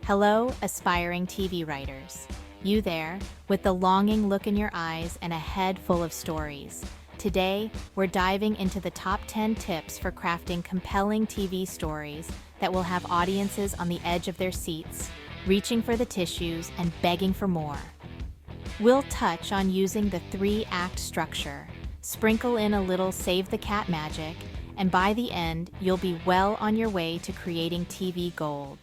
Hello, aspiring TV writers. You there, with the longing look in your eyes and a head full of stories. Today, we're diving into the top 10 tips for crafting compelling TV stories that will have audiences on the edge of their seats, reaching for the tissues and begging for more. We'll touch on using the three-act structure, sprinkle in a little save the cat magic, and by the end, you'll be well on your way to creating TV gold.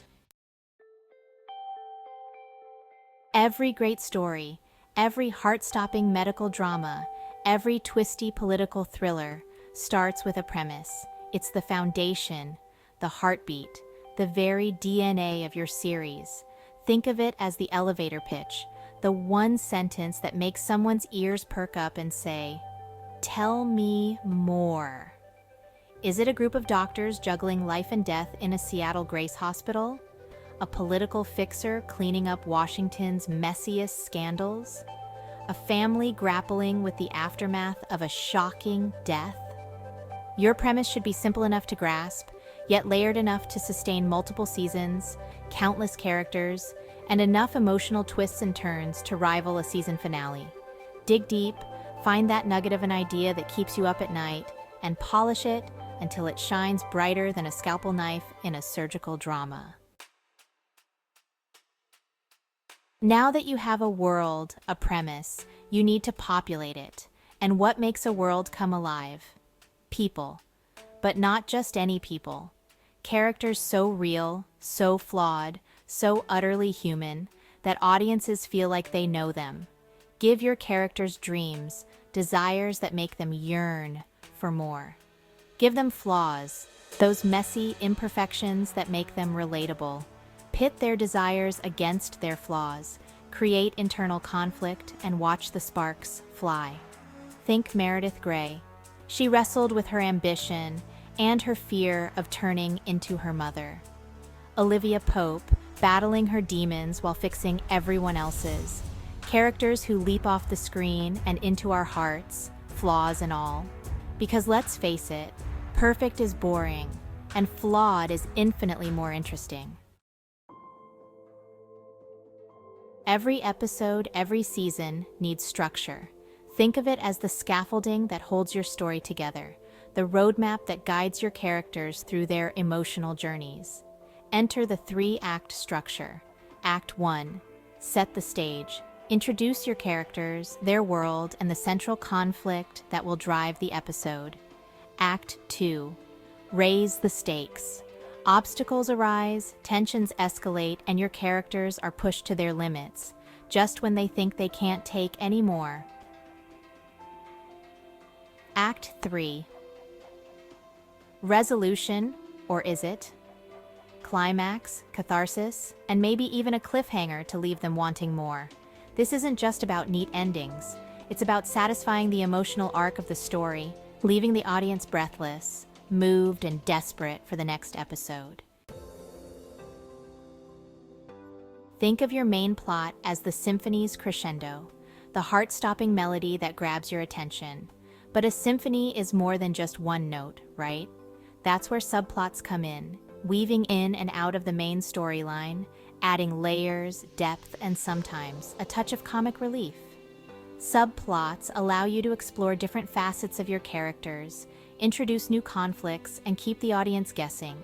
Every great story, every heart-stopping medical drama, every twisty political thriller starts with a premise. It's the foundation, the heartbeat, the very DNA of your series. Think of it as the elevator pitch, the one sentence that makes someone's ears perk up and say, "Tell me more." Is it a group of doctors juggling life and death in a Seattle Grace hospital? A political fixer cleaning up Washington's messiest scandals? A family grappling with the aftermath of a shocking death? Your premise should be simple enough to grasp, yet layered enough to sustain multiple seasons, countless characters, and enough emotional twists and turns to rival a season finale. Dig deep, find that nugget of an idea that keeps you up at night, and polish it until it shines brighter than a scalpel knife in a surgical drama. Now that you have a world, a premise, you need to populate it. And what makes a world come alive? People. But not just any people. Characters so real, so flawed, so utterly human, that audiences feel like they know them. Give your characters dreams, desires that make them yearn for more. Give them flaws, those messy imperfections that make them relatable. Pit their desires against their flaws, create internal conflict, and watch the sparks fly. Think Meredith Grey. She wrestled with her ambition and her fear of turning into her mother. Olivia Pope, battling her demons while fixing everyone else's. Characters who leap off the screen and into our hearts, flaws and all. Because let's face it, perfect is boring, and flawed is infinitely more interesting. Every episode, every season needs structure. Think of it as the scaffolding that holds your story together, the roadmap that guides your characters through their emotional journeys. Enter the three-act structure. Act 1. Set the stage. Introduce your characters, their world, and the central conflict that will drive the episode. Act 2. Raise the stakes. Obstacles arise, tensions escalate, and your characters are pushed to their limits, just when they think they can't take any more. Act 3. Resolution, or is it? Climax, catharsis, and maybe even a cliffhanger to leave them wanting more. This isn't just about neat endings. It's about satisfying the emotional arc of the story, leaving the audience breathless, moved and desperate for the next episode. Think of your main plot as the symphony's crescendo, the heart-stopping melody that grabs your attention. But a symphony is more than just one note, right? That's where subplots come in, weaving in and out of the main storyline, adding layers, depth, and sometimes a touch of comic relief. Subplots allow you to explore different facets of your characters, introduce new conflicts, and keep the audience guessing.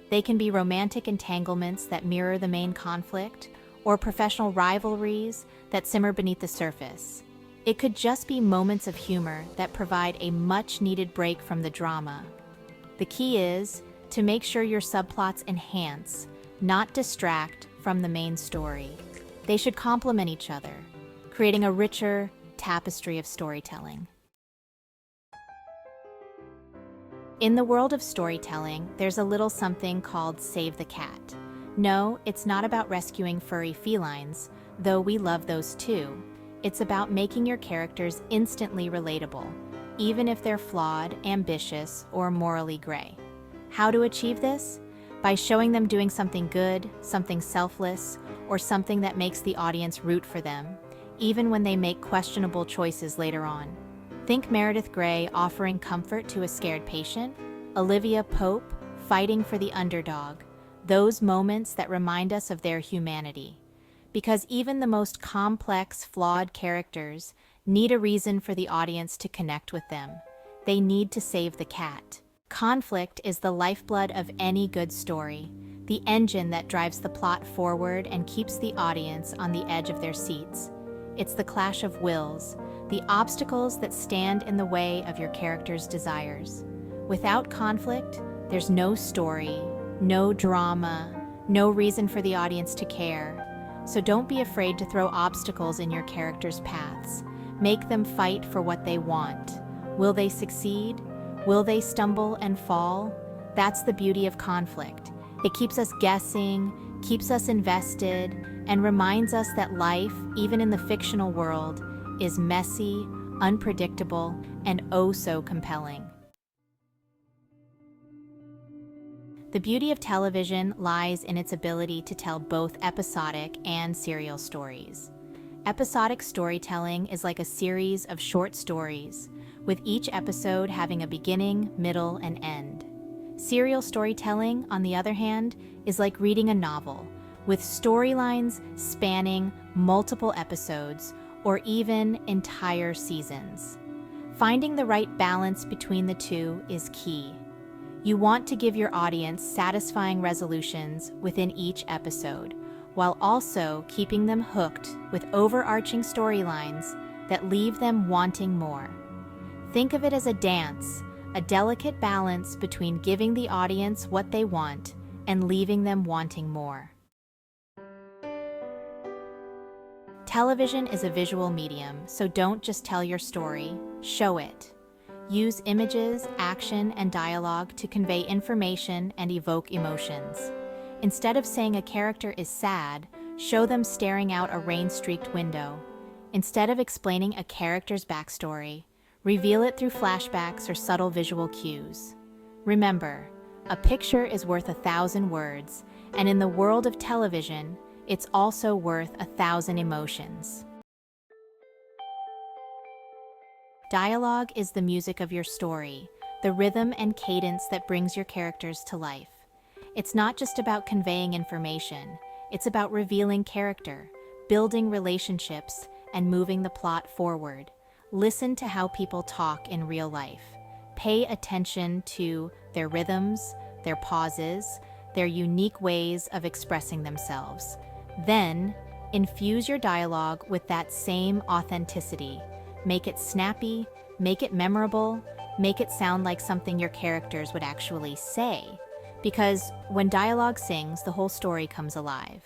They can be romantic entanglements that mirror the main conflict, or professional rivalries that simmer beneath the surface. It could just be moments of humor that provide a much-needed break from the drama. The key is to make sure your subplots enhance, not distract from the main story. They should complement each other, creating a richer tapestry of storytelling. In the world of storytelling, there's a little something called Save the Cat. No, it's not about rescuing furry felines, though we love those too. It's about making your characters instantly relatable, even if they're flawed, ambitious, or morally gray. How to achieve this? By showing them doing something good, something selfless, or something that makes the audience root for them, even when they make questionable choices later on. Think Meredith Grey offering comfort to a scared patient, Olivia Pope fighting for the underdog, those moments that remind us of their humanity. Because even the most complex, flawed characters need a reason for the audience to connect with them. They need to save the cat. Conflict is the lifeblood of any good story, the engine that drives the plot forward and keeps the audience on the edge of their seats. It's the clash of wills, the obstacles that stand in the way of your character's desires. Without conflict, there's no story, no drama, no reason for the audience to care. So don't be afraid to throw obstacles in your characters' paths. Make them fight for what they want. Will they succeed? Will they stumble and fall? That's the beauty of conflict. It keeps us guessing, keeps us invested, and reminds us that life, even in the fictional world, is messy, unpredictable, and oh so compelling. The beauty of television lies in its ability to tell both episodic and serial stories. Episodic storytelling is like a series of short stories, with each episode having a beginning, middle, and end. Serial storytelling, on the other hand, is like reading a novel, with storylines spanning multiple episodes or even entire seasons. Finding the right balance between the two is key. You want to give your audience satisfying resolutions within each episode, while also keeping them hooked with overarching storylines that leave them wanting more. Think of it as a dance, a delicate balance between giving the audience what they want and leaving them wanting more. Television is a visual medium, so don't just tell your story, show it. Use images, action, and dialogue to convey information and evoke emotions. Instead of saying a character is sad, show them staring out a rain-streaked window. Instead of explaining a character's backstory, reveal it through flashbacks or subtle visual cues. Remember, a picture is worth 1,000 words, and in the world of television, it's also worth 1,000 emotions. Dialogue is the music of your story, the rhythm and cadence that brings your characters to life. It's not just about conveying information, it's about revealing character, building relationships, and moving the plot forward. Listen to how people talk in real life. Pay attention to their rhythms, their pauses, their unique ways of expressing themselves. Then, infuse your dialogue with that same authenticity. Make it snappy, make it memorable, make it sound like something your characters would actually say. Because when dialogue sings, the whole story comes alive.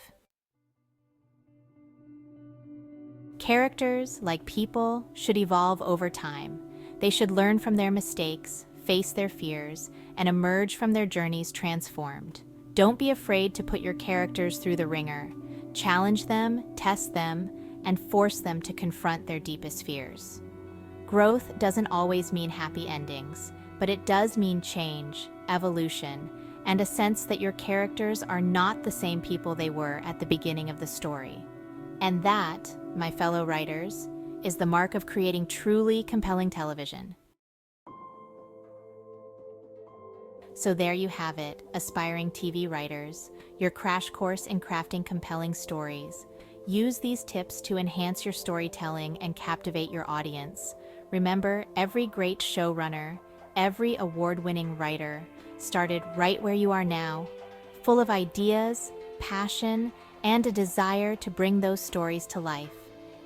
Characters, like people, should evolve over time. They should learn from their mistakes, face their fears, and emerge from their journeys transformed. Don't be afraid to put your characters through the ringer. Challenge them, test them, and force them to confront their deepest fears. Growth doesn't always mean happy endings, but it does mean change, evolution, and a sense that your characters are not the same people they were at the beginning of the story. And that, my fellow writers, is the mark of creating truly compelling television. So there you have it, aspiring TV writers, your crash course in crafting compelling stories. Use these tips to enhance your storytelling and captivate your audience. Remember, every great showrunner, every award-winning writer started right where you are now, full of ideas, passion, and a desire to bring those stories to life.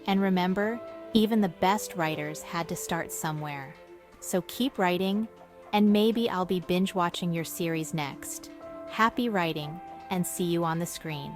And remember, even the best writers had to start somewhere. So keep writing, and maybe I'll be binge-watching your series next. Happy writing, and see you on the screen.